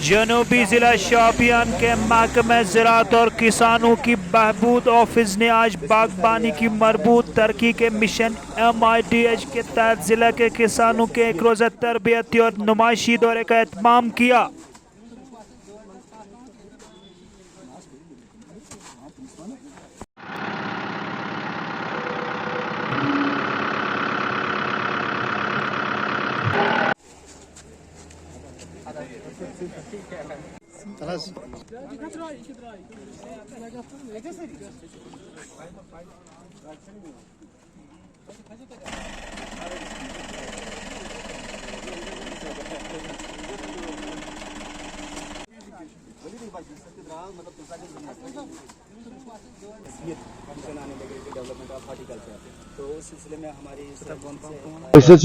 जनूबी जिला शोपियान के महकमे ज़राअत और किसानों की बहबूद ऑफिस ने आज बागबानी की मरबूत तरक्की के मिशन MIDH के तहत ज़िला के किसानों के एक रोज़ा तरबियती और नुमाइशी दौरे का एहतमाम किया।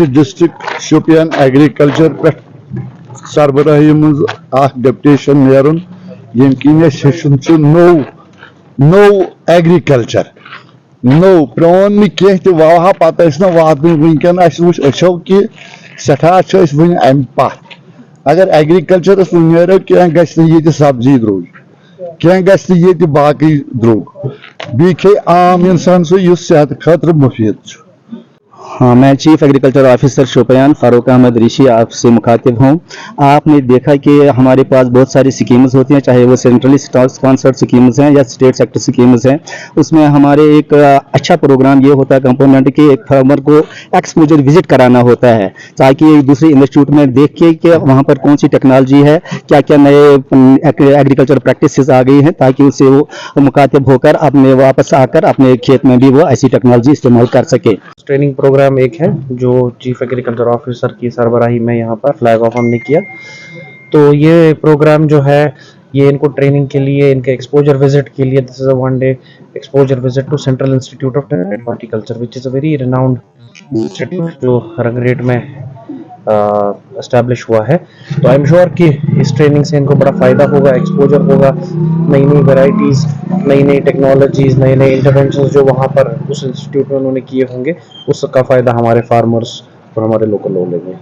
डिस्ट्रिक्ट शोपियान एग्रीकल्चर पे सरबराही मज डेपुटेशन नेरुन नो एग्रीकल्चर नो प्रोन कह वाह पत वात वनकन कि सठा वन अम पथ अगर एग्रीकल्चर नो क्या गि सब्जी द्रोग क्या गि बाकी द्रोग बी खे आम इंसान सह सेहत खतर मुफीद। हाँ, मैं chief agriculture officer Shopian Farooq Ahmed Rishi आपसे मुखातिब हूँ। आपने देखा कि हमारे पास बहुत सारी स्कीम्स होती हैं, चाहे वो सेंट्रली स्पॉन्सर्ड स्कीम्स हैं या स्टेट सेक्टर स्कीम्स हैं। उसमें हमारे एक अच्छा प्रोग्राम ये होता है कंपोनेंट के एक फार्मर को एक्सपोजर विजिट कराना होता है, ताकि एक दूसरे इंस्टीट्यूट में देख के कि वहाँ पर कौन सी टेक्नोलॉजी है, क्या क्या नए एग्रीकल्चर प्रैक्टिसेस आ गई हैं, ताकि उससे वो मुखातिब होकर अपने वापस आकर अपने खेत में भी वो ऐसी टेक्नोलॉजी इस्तेमाल कर सके। ट्रेनिंग प्रोग्राम एक है जो चीफ एग्रीकल्चर ऑफिसर की सरबराही में यहाँ पर फ्लैग ऑफ हमने किया। तो ये प्रोग्राम जो है ये इनको ट्रेनिंग के लिए, इनके एक्सपोजर विजिट के लिए, this is a 1 day exposure visit to central institute of horticulture which is a very renowned institute जो रंगरेट में एस्टैब्लिश हुआ है। तो आई एम श्योर कि इस ट्रेनिंग से इनको बड़ा फ़ायदा होगा, एक्सपोजर होगा, नई नई वेराइटीज़, नई नई टेक्नोलॉजीज़, नए नए इंटरवेंशंस जो वहाँ पर उस इंस्टीट्यूट में उन्होंने किए होंगे उसका फ़ायदा हमारे फार्मर्स और हमारे लोकल लोग लेंगे।